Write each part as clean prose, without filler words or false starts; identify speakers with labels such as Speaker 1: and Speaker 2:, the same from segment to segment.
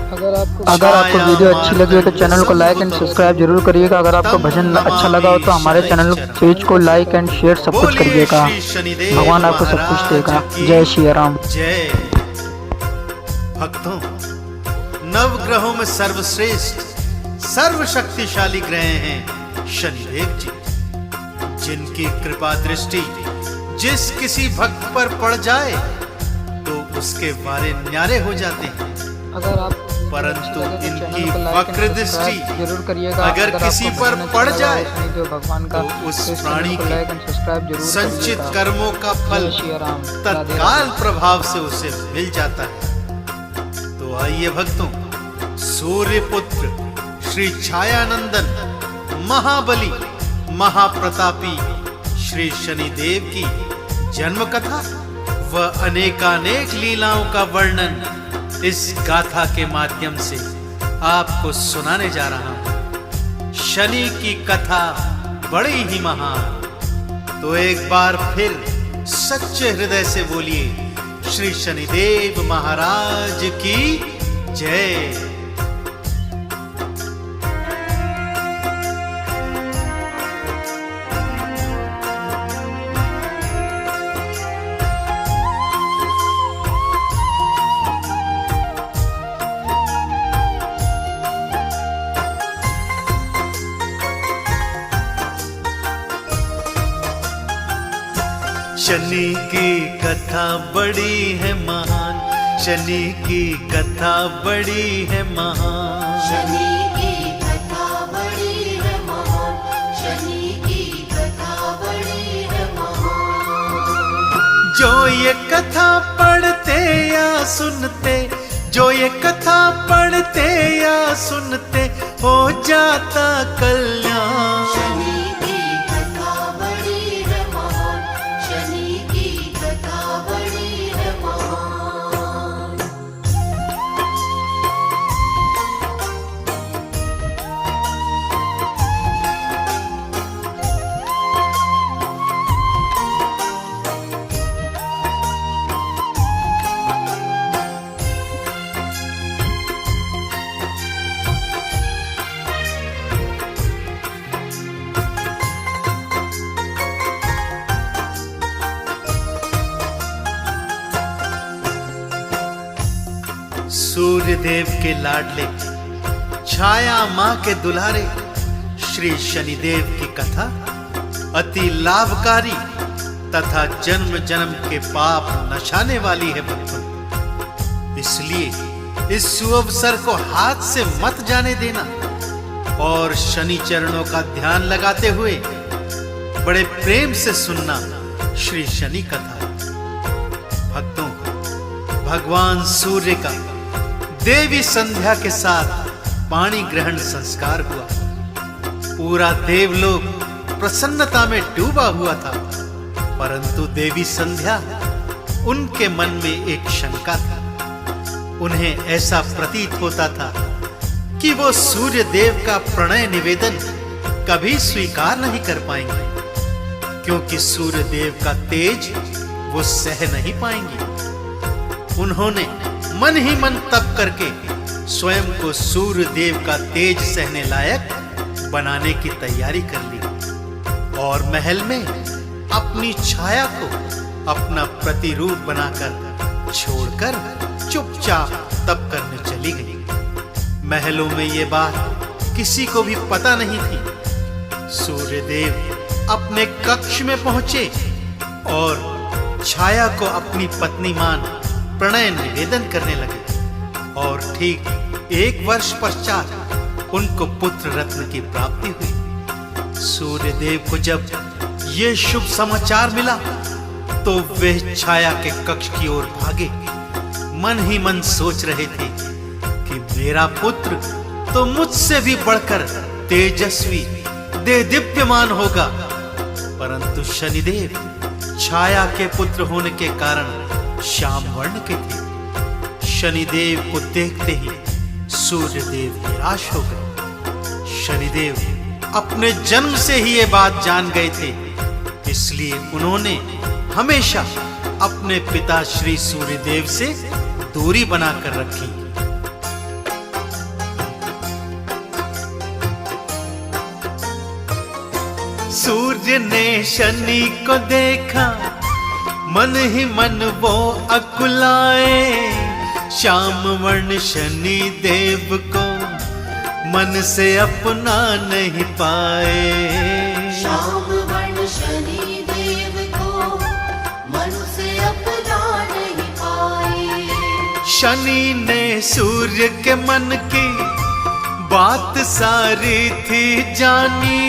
Speaker 1: अगर आपको वीडियो अच्छी लगी हो तो चैनल को लाइक एंड सब्सक्राइब जरूर करिएगा। अगर आपको भजन अच्छा लगा हो तो हमारे चैनल पेज को लाइक एंड शेयर सब कुछ करिएगा। भगवान आपको सब कुछ देगा। जय श्री राम।
Speaker 2: जय। भक्तों, नवग्रहों में सर्वश्रेष्ठ सर्वशक्तिशाली ग्रह हैं शनिदेव जी, जिनकी कृपा दृष्टि जिस किसी भक्त पर पड़ जाए तो उसके बारे न्यारे हो जाते हैं। परंतु इनकी वक्र दृष्टि
Speaker 1: जरूर करिएगा।
Speaker 2: अगर किसी पर पड़ जाए
Speaker 1: जो भगवान का
Speaker 2: तो उस प्राणी के संचित कर्मों का फल तत्काल प्रभाव से उसे मिल जाता है। तो आइए भक्तों, सूर्य पुत्र श्री छायानंदन महाबली महाप्रतापी श्री शनिदेव की जन्म कथा व अनेकानेक लीलाओं का वर्णन इस गाथा के माध्यम से आपको सुनाने जा रहा हूं। शनि की कथा बड़ी ही महान। तो एक बार फिर सच्चे हृदय से बोलिए, श्री शनिदेव महाराज की जय। शनि की कथा बड़ी है महान, शनि की कथा बड़ी है महान,
Speaker 3: शनि की कथा बड़ी है महान, शनि की कथा बड़ी है महान।
Speaker 2: जो ये कथा पढ़ते या सुनते, जो ये कथा पढ़ते या सुनते हो जाता कल्याण।
Speaker 3: शनि की कथा बड़ी है महान, शनि की कथा बड़ी है महान।
Speaker 2: सूर्य देव के लाडले, छाया मां के दुलारे श्री शनिदेव की कथा अति लाभकारी तथा जन्म जन्म के पाप नशाने वाली है भक्तों। इसलिए इस सुअवसर को हाथ से मत जाने देना और शनि चरणों का ध्यान लगाते हुए बड़े प्रेम से सुनना श्री शनि कथा। भक्तों, भगवान सूर्य का देवी संध्या के साथ पाणी ग्रहण संस्कार हुआ। पूरा देवलोक प्रसन्नता में डूबा हुआ था, परंतु देवी संध्या उनके मन में एक शंका था। उन्हें ऐसा प्रतीत होता था कि वो सूर्य देव का प्रणय निवेदन कभी स्वीकार नहीं कर पाएंगे, क्योंकि सूर्य देव का तेज वो सह नहीं पाएंगे। उन्होंने मन ही मन तप करके स्वयं को सूर्य देव का तेज सहने लायक बनाने की तैयारी कर ली और महल में अपनी छाया को अपना प्रतिरूप बनाकर छोड़कर चुपचाप तप करने चली गई। महलों में ये बात किसी को भी पता नहीं थी। सूर्य देव अपने कक्ष में पहुंचे और छाया को अपनी पत्नी मान प्रणय निवेदन करने लगे और ठीक 1 वर्ष पश्चात उनको पुत्र रत्न की प्राप्ति हुई। सूर्य देव को जब ये शुभ समाचार मिला तो वे छाया के कक्ष की ओर भागे। मन ही मन सोच रहे थे कि मेरा पुत्र तो मुझसे भी बढ़कर तेजस्वी देदीप्यमान होगा, परंतु शनिदेव छाया के पुत्र होने के कारण श्याम वर्ण के थे। शनिदेव को देखते ही सूर्यदेव निराश हो गए। शनिदेव अपने जन्म से ही ये बात जान गए थे, इसलिए उन्होंने हमेशा अपने पिता श्री सूर्यदेव से दूरी बनाकर रखी। सूर्य ने शनि को देखा, मन ही मन वो अकुलाए। श्याम वर्ण शनि देव को मन से अपना नहीं पाए।
Speaker 3: श्याम वर्ण शनि देव को मन से अपना नहीं पाए।
Speaker 2: शनि ने सूर्य के मन की बात सारी थी जानी,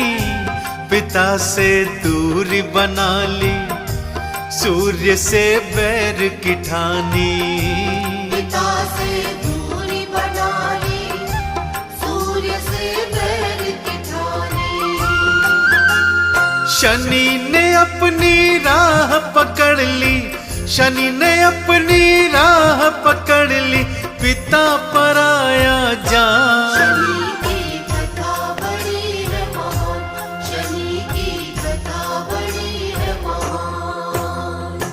Speaker 2: पिता से दूरी बना ली, सूर्य से बैर की ठानी।
Speaker 3: पिता से दूरी बना ली, सूर्य से बैर की ठानी।
Speaker 2: शनि ने अपनी राह पकड़ ली, शनि ने अपनी राह पकड़ ली, पिता पर आया जान।
Speaker 3: शनि की कथा बड़ी है महान, शनि की कथा बड़ी है महान।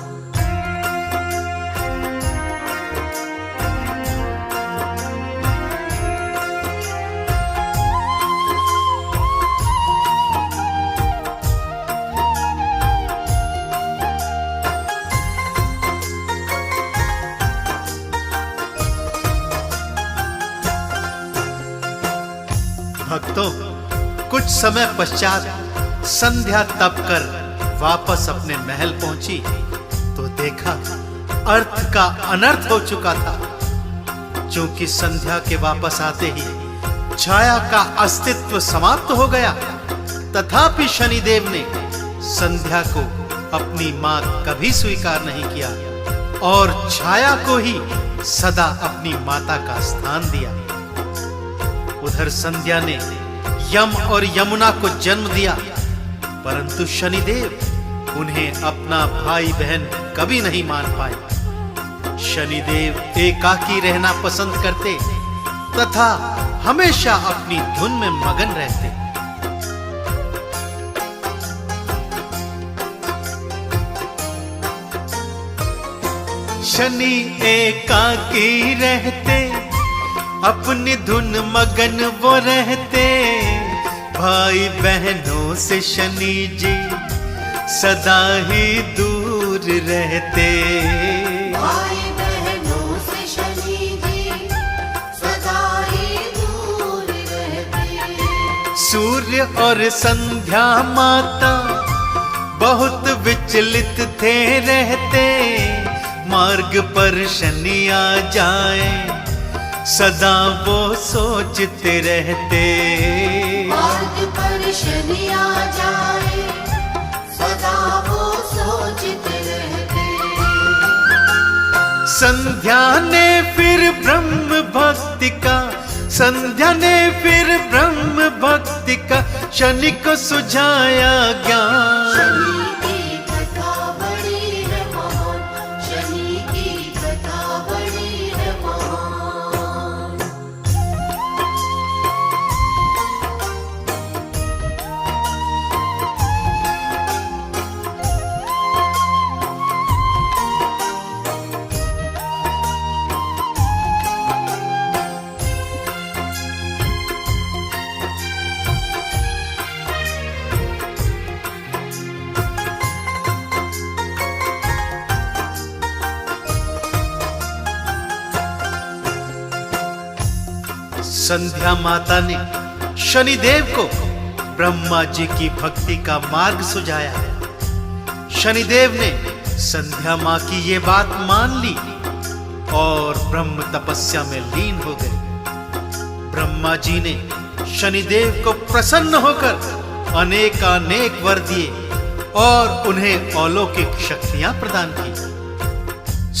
Speaker 2: भक्तों, कुछ समय पश्चात संध्या तप कर वापस अपने महल पहुंची तो देखा अर्थ का अनर्थ हो चुका था। क्योंकि संध्या के वापस आते ही छाया का अस्तित्व समाप्त हो गया। तथापि शनिदेव ने संध्या को अपनी मां कभी स्वीकार नहीं किया और छाया को ही सदा अपनी माता का स्थान दिया। उधर संध्या ने यम और यमुना को जन्म दिया, परंतु शनिदेव उन्हें अपना भाई बहन कभी नहीं मान पाए। शनिदेव एकाकी रहना पसंद करते तथा हमेशा अपनी धुन में मगन रहते। शनि एकाकी रहते, अपनी धुन मगन वो रहते। भाई बहनों से शनि जी सदा ही दूर रहते।
Speaker 3: भाई बहनों से शनि जी सदा ही दूर रहते।
Speaker 2: सूर्य और संध्या माता बहुत विचलित थे रहते। मार्ग पर शनि आ जाए सदा वो सोचते रहते।
Speaker 3: मार्ग पर शनि आ जाए सदा वो सोचते रहते।
Speaker 2: संध्या ने फिर ब्रह्म भक्ति का, संध्या ने फिर ब्रह्म भक्ति का शनि को सुझाया ज्ञान।
Speaker 3: शनि की कथा बड़ी है महान, शनि की कथा बड़ी है महान।
Speaker 2: संध्या माता ने शनिदेव को ब्रह्मा जी की भक्ति का मार्ग सुझाया। शनिदेव ने संध्या मां की ये बात मान ली और ब्रह्म तपस्या में लीन हो गए। ब्रह्मा जी ने शनिदेव को प्रसन्न होकर अनेकानेक वर दिए और उन्हें अलौकिक शक्तियां प्रदान की।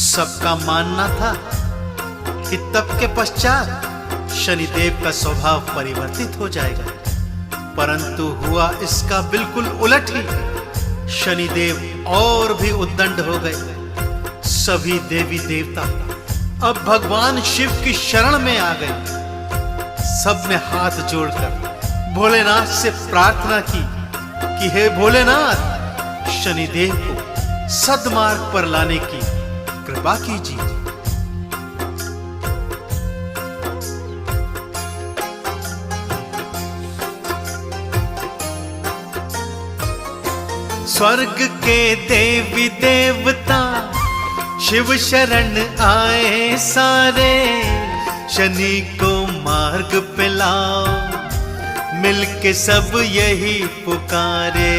Speaker 2: सबका मानना था कि तप के पश्चात शनिदेव का स्वभाव परिवर्तित हो जाएगा, परंतु हुआ इसका बिल्कुल उलट ही। शनिदेव और भी उद्दंड हो गए। सभी देवी देवता अब भगवान शिव की शरण में आ गए। सबने हाथ जोड़कर भोलेनाथ से प्रार्थना की कि हे भोलेनाथ, शनिदेव को सद्मार्ग पर लाने की कृपा कीजिए। स्वर्ग के देवी देवता शिव शरण आए सारे, शनि को मार्ग पे लाओ मिलके सब यही पुकारे।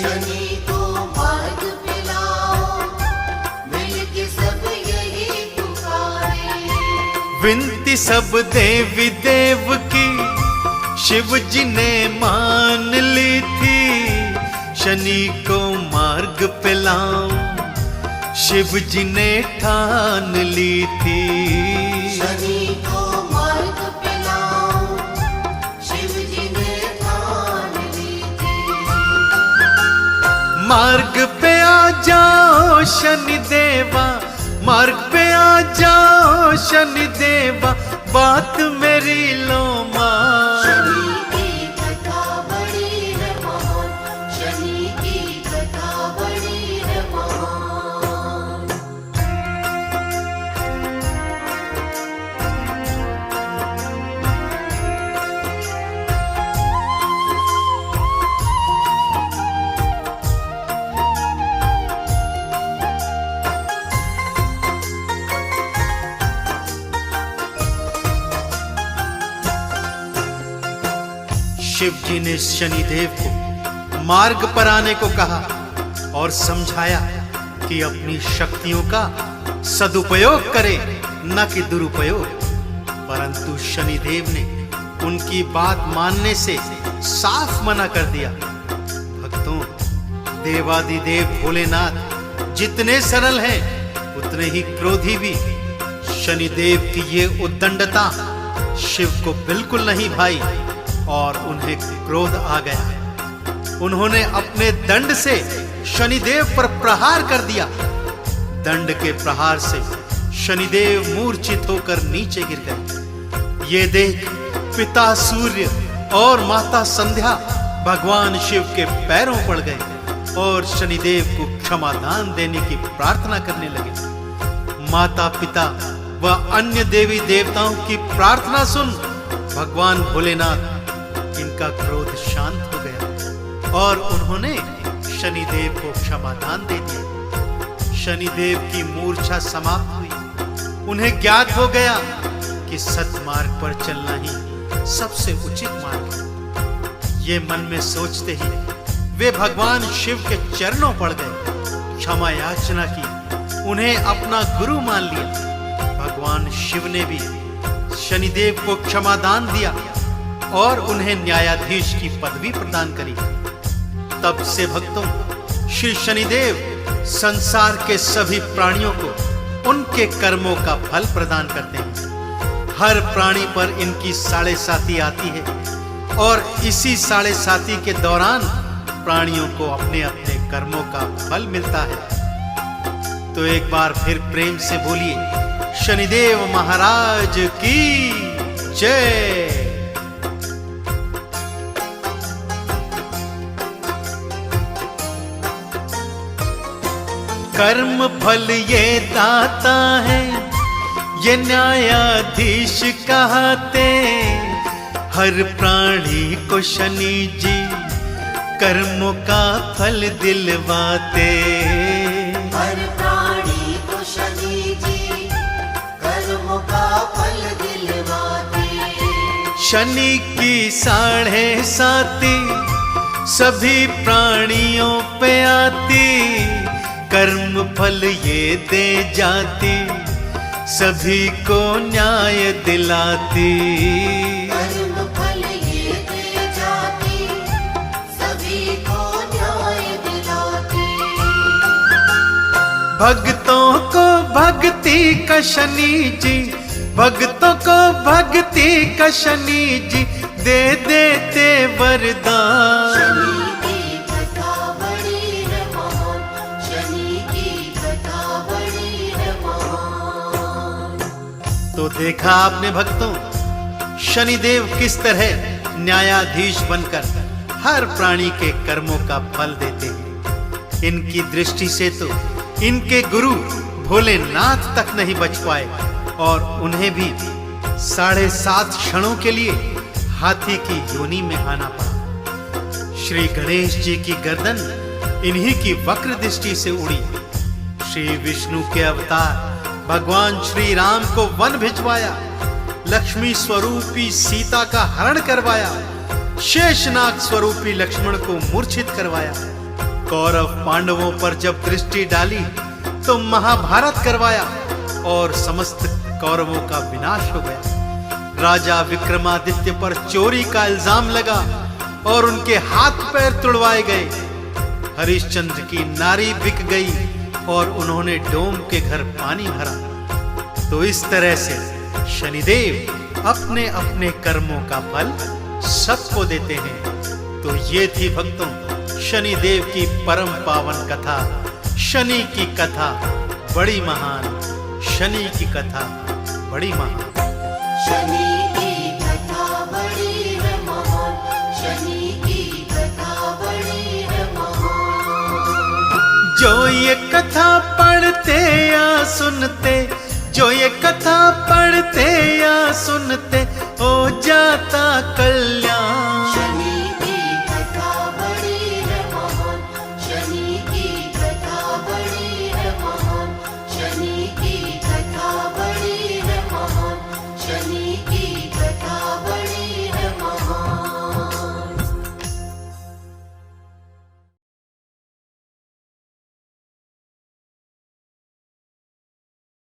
Speaker 3: शनि को मार्ग पे लाओ, मिलके सब यही पुकारे।
Speaker 2: विनती सब देवी देव की शिव जी ने मान ली थी, शनि को मार्ग पे लाओ शिव जी ने ठान ली थी।
Speaker 3: शनि को मार्ग पे लाओ, शिव जी ने ठान ली थी।
Speaker 2: मार्ग पे आ जाओ शनि देवा, मार्ग पे आ जाओ शनि देवा, बात मेरी लो मान।
Speaker 3: शनि की कथा बड़ी है महान, शनि की कथा बड़ी है महान।
Speaker 2: शिव जी ने शनिदेव को मार्ग पर आने को कहा और समझाया कि अपनी शक्तियों का सदुपयोग करे न कि दुरुपयोग। परंतु शनिदेव ने उनकी बात मानने से साफ मना कर दिया। भक्तों, देवादिदेव भोलेनाथ जितने सरल हैं उतने ही क्रोधी भी। शनिदेव की ये उद्दंडता शिव को बिल्कुल नहीं भाई और उन्हें क्रोध आ गया। उन्होंने अपने दंड से शनिदेव पर प्रहार कर दिया। दंड के प्रहार से शनिदेव मूर्छित होकर नीचे गिर गए। ये देख पिता सूर्य और माता संध्या भगवान शिव के पैरों पड़ गए और शनिदेव को क्षमादान देने की प्रार्थना करने लगे। माता पिता व अन्य देवी देवताओं की प्रार्थना सुन भगवान भोलेनाथ इनका क्रोध शांत हो गया और उन्होंने शनिदेव को क्षमादान दे दिया। शनिदेव की मूर्छा समाप्त हुई। उन्हें ज्ञात हो गया कि सत्मार्ग पर चलना ही सबसे उचित मार्ग है। ये मन में सोचते ही वे भगवान शिव के चरणों पड़ गए, क्षमा याचना की, उन्हें अपना गुरु मान लिया। भगवान शिव ने भी शनिदेव को क्षमादान दिया और उन्हें न्यायाधीश की पदवी प्रदान करी। तब से भक्तों, श्री शनिदेव संसार के सभी प्राणियों को उनके कर्मों का फल प्रदान करते हैं। हर प्राणी पर इनकी साढ़े साती आती है और इसी साढ़े साती के दौरान प्राणियों को अपने अपने कर्मों का फल मिलता है। तो एक बार फिर प्रेम से बोलिए, शनिदेव महाराज की जय। कर्म फल ये दाता है, ये न्यायाधीश कहते। हर प्राणी को शनि जी कर्मों का फल दिलवाते।
Speaker 3: हर प्राणी को शनि जी कर्मों का फल दिलवाते।
Speaker 2: शनि की साढ़े साती सभी प्राणियों पे आती, कर्म फल ये दे जाती, सभी को न्याय दिलाती।
Speaker 3: कर्म फल ये दे जाती, सभी को न्याय दिलाती।
Speaker 2: भक्तों को भक्ति का शनि जी, भक्तों को भक्ति का शनि जी दे देते वरदान।
Speaker 3: शनि की कथा बड़ी है महान, शनि की कथा बड़ी है महान।
Speaker 2: तो देखा आपने भक्तों, शनिदेव किस तरह न्यायाधीश बनकर हर प्राणी के कर्मों का फल देते हैं। इनकी दृष्टि से तो इनके गुरु भोलेनाथ तक नहीं बच पाए और उन्हें भी 7.5 क्षणों के लिए हाथी की योनि में आना पड़ा। श्री गणेश जी की गर्दन इन्हीं की वक्र दृष्टि से उड़ी। श्री विष्णु के अवतार भगवान श्री राम को वन भिजवाया, लक्ष्मी स्वरूपी सीता का हरण करवाया, शेषनाग स्वरूपी लक्ष्मण को मूर्छित करवाया। कौरव पांडवों पर जब दृष्टि डाली तो महाभारत करवाया और समस्त कौरवों का विनाश हो गया। राजा विक्रमादित्य पर चोरी का इल्जाम लगा और उनके हाथ पैर तुड़वाए गए। हरिश्चंद्र की नारी बिक गई और उन्होंने डोम के घर पानी भरा। तो इस तरह से शनिदेव अपने अपने कर्मों का फल सबको देते हैं। तो ये थी भक्तों शनिदेव की परम पावन कथा। शनि की कथा बड़ी महान, शनि की कथा बड़ी महान।
Speaker 3: शनि की कथा बड़ी है महान, शनि की कथा बड़ी है महान।
Speaker 2: जो ये कथा पढ़ते या सुनते, जो ये कथा पढ़ते या सुनते,